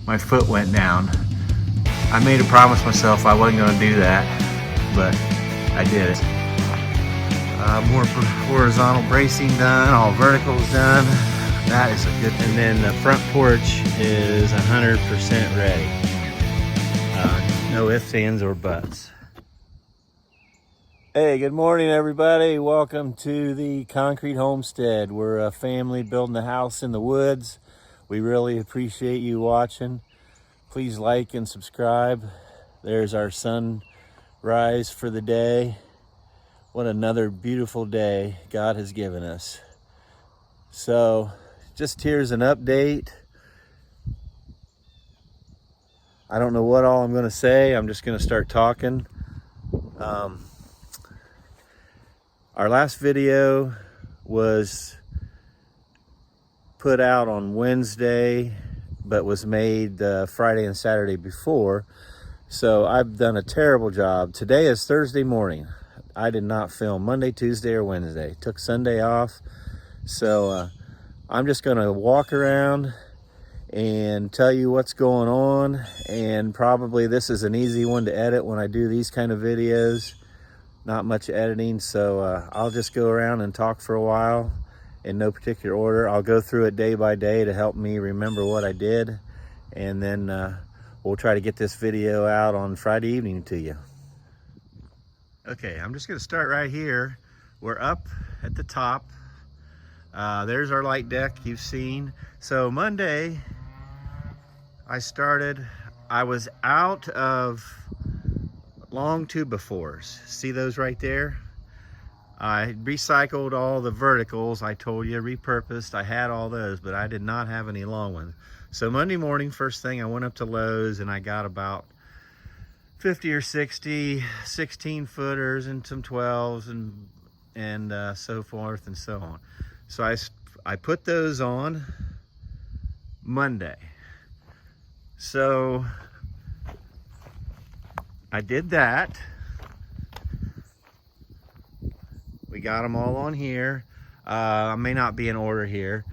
my foot went down. I made a promise myself I wasn't going to do that, but I did it. More horizontal bracing done, all verticals done. That is a good. And then the front porch is 100% ready. No ifs, ands, or buts. Hey, good morning, everybody. Welcome to the Concrete Homestead. We're a family building a house in the woods. We really appreciate you watching. Please like and subscribe. There's our sunrise for the day. What another beautiful day God has given us. So, just here's an update. I don't know what all I'm going to say. I'm just going to start talking. Our last video was put out on Wednesday, but was made Friday and Saturday before. So I've done a terrible job. Today is Thursday morning. I did not film Monday, Tuesday, or Wednesday. Took Sunday off. So I'm just gonna walk around and tell you what's going on. And probably this is an easy one to edit when I do these kind of videos. Not much editing, so I'll just go around and talk for a while in no particular order. I'll go through it day by day to help me remember what I did, and then we'll try to get this video out on Friday evening to you. Okay, I'm just gonna start right here. We're up at the top. There's our light deck you've seen. So Monday, I was out of long 2x4s. See those right there? I recycled all the verticals. I told you, repurposed. I had all those, but I did not have any long ones. So Monday morning, first thing, I went up to Lowe's and I got about 50 or 60 16 footers and some 12s and so forth and so on. So I put those on Monday. So I did that. We got them all on here. I may not be in order here.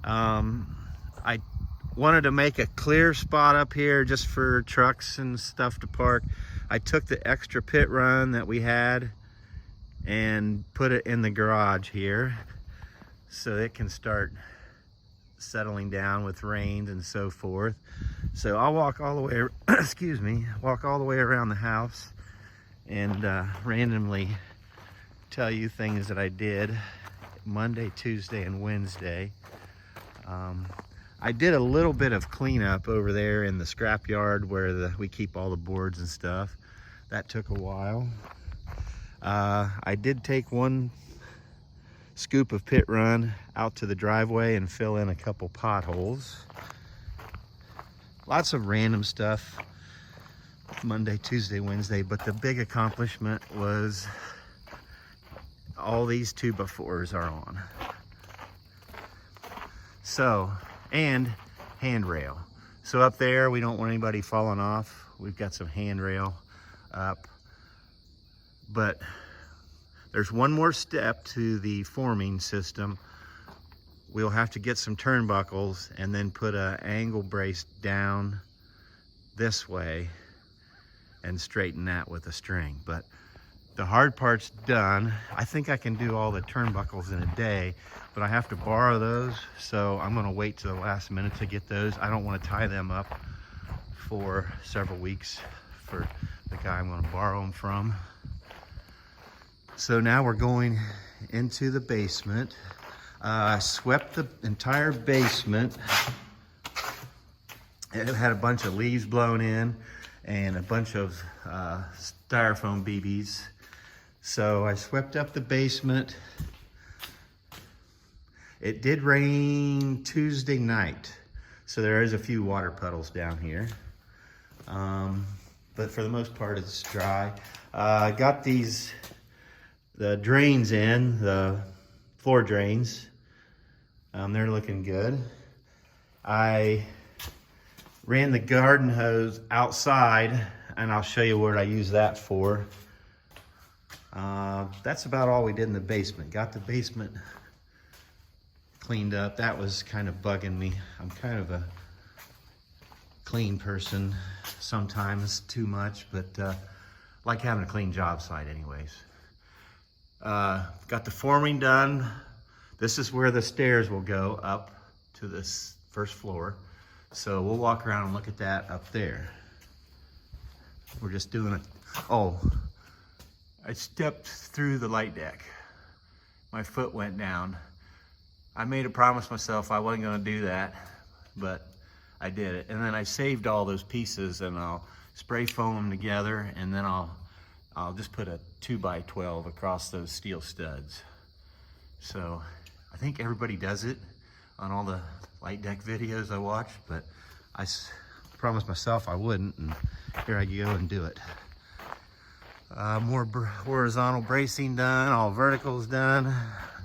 I wanted to make a clear spot up here just for trucks and stuff to park. I took the extra pit run that we had and put it in the garage here so it can start settling down with rains and so forth. So I'll walk all the way, excuse me, walk all the way around the house and randomly tell you things that I did Monday, Tuesday, and Wednesday. I did a little bit of cleanup over there in the scrap yard where we keep all the boards and stuff. That took a while. I did take one scoop of pit run out to the driveway and fill in a couple potholes. Lots of random stuff Monday, Tuesday, Wednesday, but the big accomplishment was all these 2x4s are on. So, and handrail. So up there, we don't want anybody falling off. We've got some handrail up, but there's one more step to the forming system. We'll have to get some turnbuckles and then put an angle brace down this way and straighten that with a string. But the hard part's done. I think I can do all the turnbuckles in a day, but I have to borrow those. So I'm gonna wait to the last minute to get those. I don't wanna tie them up for several weeks for the guy I'm gonna borrow them from. So now we're going into the basement. I swept the entire basement. It had a bunch of leaves blown in and a bunch of styrofoam BBs. So I swept up the basement. It did rain Tuesday night, so there is a few water puddles down here. But for the most part, it's dry. I got the drains in, the floor drains. They're looking good. I ran the garden hose outside, and I'll show you what I use that for. That's about all we did in the basement. Got the basement cleaned up. That was kind of bugging me. I'm kind of a clean person, sometimes too much, but like having a clean job site anyways. Got the forming done. This is where the stairs will go up to this first floor. So we'll walk around and look at that up there. We're just doing it. Oh, I stepped through the Lite Deck. My foot went down. I made a promise myself I wasn't gonna do that, but I did it. And then I saved all those pieces and I'll spray foam them together, and then I'll just put a 2x12 across those steel studs. So I think everybody does it on all the Lite Deck videos I watch, but I promised myself I wouldn't, and here I go and do it. More horizontal bracing done, all verticals done.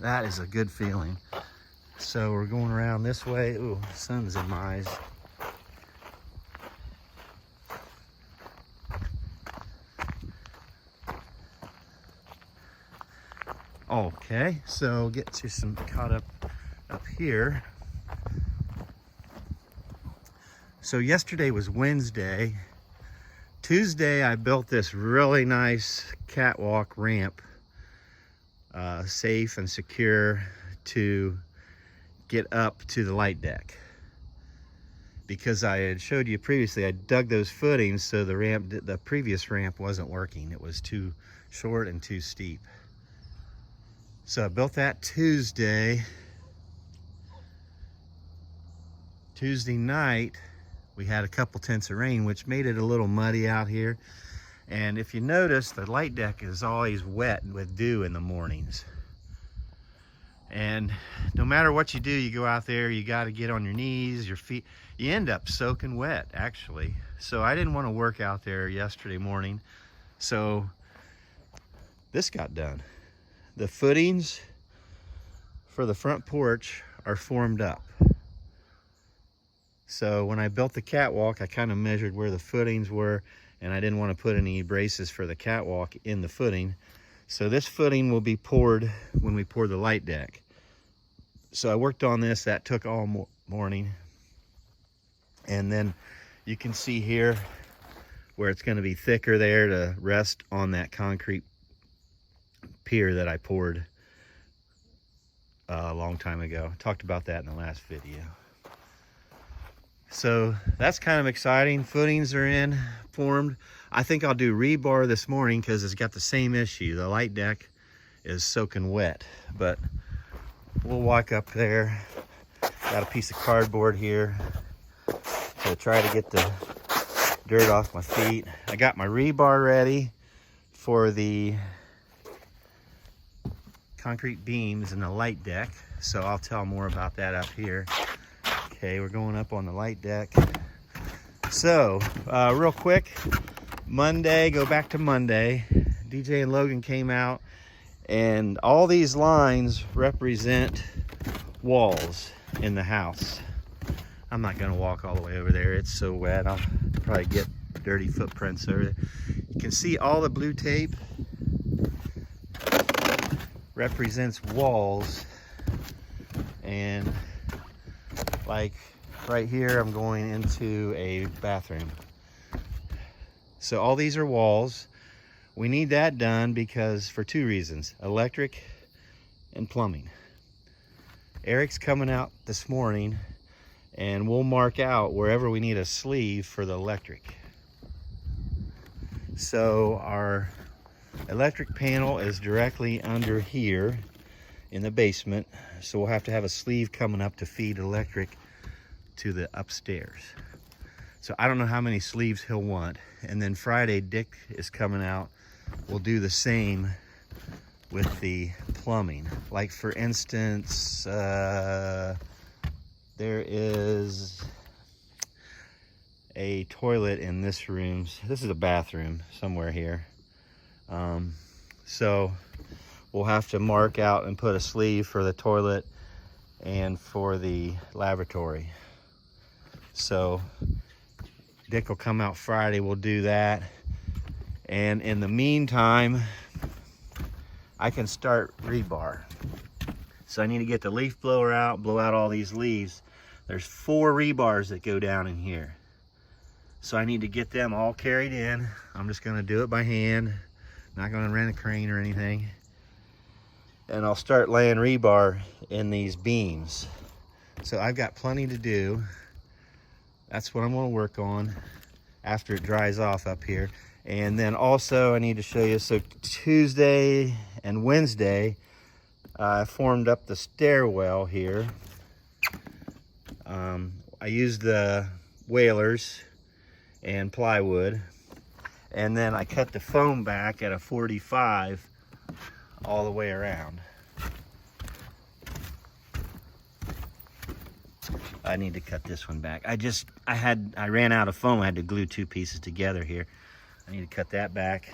That is a good feeling. So we're going around this way. Ooh, sun's in my eyes. Okay, so get you some caught up here. So yesterday was Wednesday. Tuesday I built this really nice catwalk ramp, safe and secure to get up to the Lite Deck. Because I had showed you previously, I dug those footings so the previous ramp wasn't working. It was too short and too steep. So I built that Tuesday. Tuesday night, we had a couple tenths of rain, which made it a little muddy out here. And if you notice, the Lite Deck is always wet with dew in the mornings. And no matter what you do, you go out there, you got to get on your knees, your feet. You end up soaking wet, actually. So I didn't want to work out there yesterday morning. So this got done. The footings for the front porch are formed up. So when I built the catwalk, I kind of measured where the footings were, and I didn't want to put any braces for the catwalk in the footing. So this footing will be poured when we pour the Lite Deck. So I worked on this. That took all morning. And then you can see here where it's going to be thicker there to rest on that concrete pier that I poured a long time ago. I talked about that in the last video. So that's kind of exciting. Footings are in, formed. I think I'll do rebar this morning because it's got the same issue. The Lite Deck is soaking wet, but we'll walk up there. Got a piece of cardboard here to try to get the dirt off my feet. I got my rebar ready for the concrete beams in the Lite Deck, so I'll tell more about that up here. Okay, we're going up on the Lite Deck. So, real quick, Monday, go back to Monday. DJ and Logan came out, and all these lines represent walls in the house. I'm not gonna walk all the way over there. It's so wet. I'll probably get dirty footprints over there. You can see all the blue tape represents walls, and like right here, I'm going into a bathroom. So all these are walls. We need that done because for two reasons: electric and plumbing. Eric's coming out this morning and we'll mark out wherever we need a sleeve for the electric. So our electric panel is directly under here in the basement. So we'll have to have a sleeve coming up to feed electric to the upstairs. So I don't know how many sleeves he'll want. And then Friday, Dick is coming out. We'll do the same with the plumbing. Like for instance, there is a toilet in this room. This is a bathroom somewhere here. So we'll have to mark out and put a sleeve for the toilet and for the lavatory. So Dick will come out Friday, we'll do that. And in the meantime, I can start rebar. So I need to get the leaf blower out, blow out all these leaves. There's 4 rebars that go down in here. So I need to get them all carried in. I'm just gonna do it by hand. Not gonna rent a crane or anything. And I'll start laying rebar in these beams. So I've got plenty to do. That's what I'm gonna work on after it dries off up here. And then also I need to show you, so Tuesday and Wednesday, I formed up the stairwell here. I used the whalers and plywood, and then I cut the foam back at a 45 all the way around. I need to cut this one back. I ran out of foam. I had to glue two pieces together here. I need to cut that back.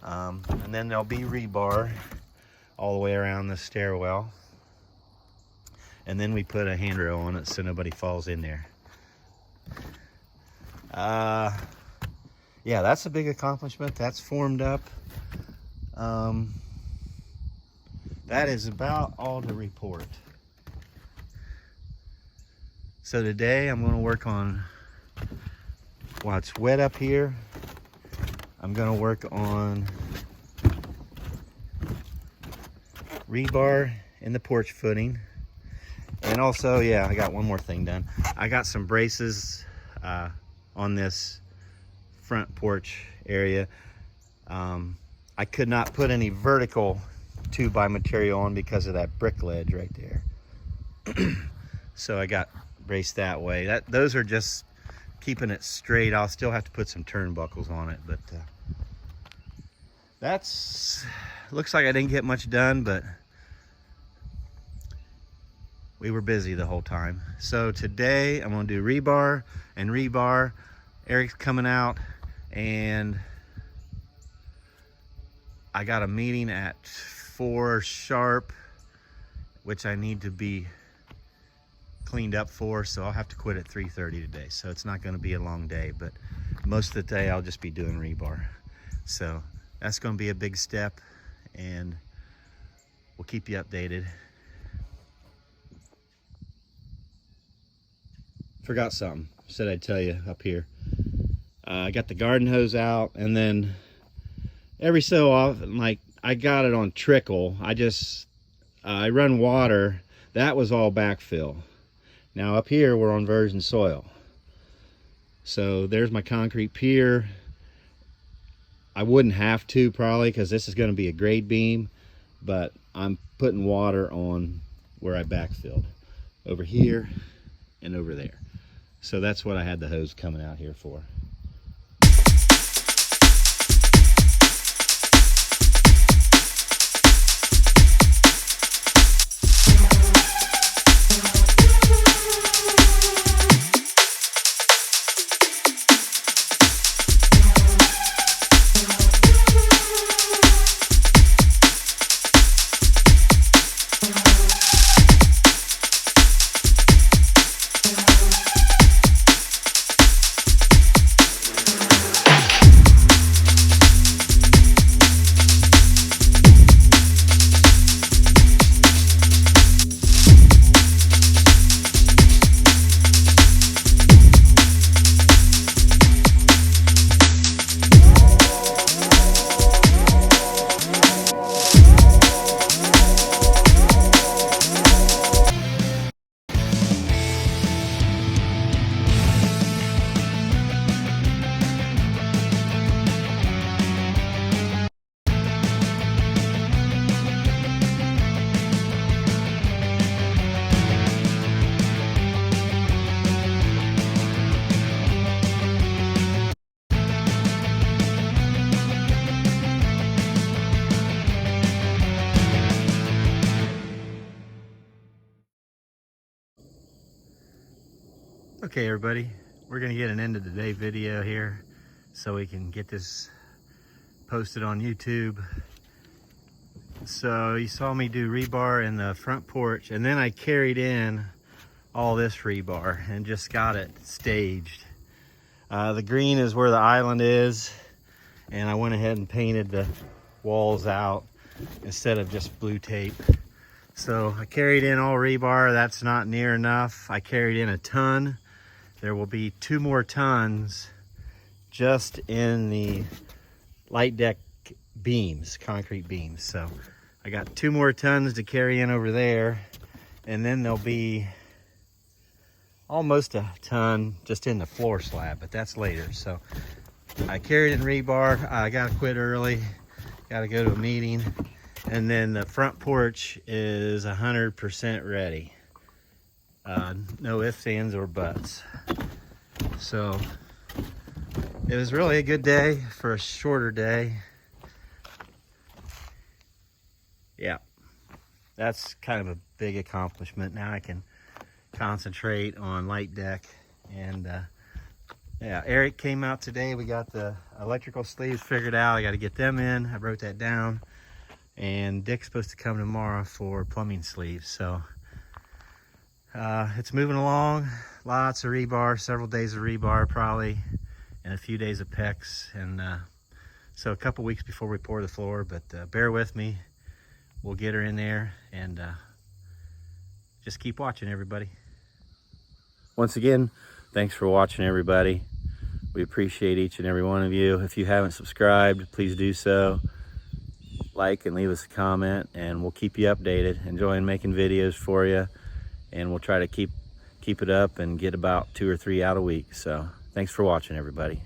And then there'll be rebar all the way around the stairwell. And then we put a handrail on it so nobody falls in there. Yeah, that's a big accomplishment. That's formed up. That is about all to report. So today I'm going to work on, while it's wet up here, I'm going to work on rebar in the porch footing. And also, yeah, I got one more thing done. I got some braces on this front porch area. I could not put any vertical 2x material on because of that brick ledge right there. So I got braced that way. Those are just keeping it straight. I'll still have to put some turnbuckles on it, but looks like I didn't get much done, but we were busy the whole time. So today I'm gonna do rebar and rebar. Eric's coming out, and I got a meeting at 4 sharp, which I need to be cleaned up for, so I'll have to quit at 3:30 today. So it's not gonna be a long day, but most of the day I'll just be doing rebar. So that's gonna be a big step, and we'll keep you updated. Forgot something, said I'd tell you up here. I got the garden hose out, and then every so often, like I got it on trickle. I run water. That was all backfill. Now up here, we're on virgin soil. So there's my concrete pier. I wouldn't have to probably, because this is gonna be a grade beam, but I'm putting water on where I backfilled. Over here and over there. So that's what I had the hose coming out here for. Okay everybody, we're gonna get an end of the day video here so we can get this posted on YouTube. So you saw me do rebar in the front porch, and then I carried in all this rebar and just got it staged. The green is where the island is, and I went ahead and painted the walls out instead of just blue tape. So I carried in all rebar. That's not near enough. I carried in a ton there will be 2 more tons just in the Lite Deck beams, concrete beams. So I got 2 more tons to carry in over there, and then there'll be almost a ton just in the floor slab, but that's later. So I carried in rebar. I gotta quit early, gotta go to a meeting, and then the front porch is 100% ready. No ifs, ands, or buts. So it was really a good day for a shorter day. Yeah, that's kind of a big accomplishment. Now I can concentrate on Lite Deck. And yeah, Eric came out today. We got the electrical sleeves figured out. I got to get them in. I wrote that down. And Dick's supposed to come tomorrow for plumbing sleeves. So it's moving along. Lots of rebar, several days of rebar probably, and a few days of PEX. And so a couple weeks before we pour the floor, but bear with me. We'll get her in there, and just keep watching, everybody. Once again, thanks for watching, everybody. We appreciate each and every one of you. If you haven't subscribed, please do so. Like and leave us a comment, and we'll keep you updated. Enjoying making videos for you, and we'll try to keep it up and get about 2 or 3 out a week. So thanks for watching, everybody.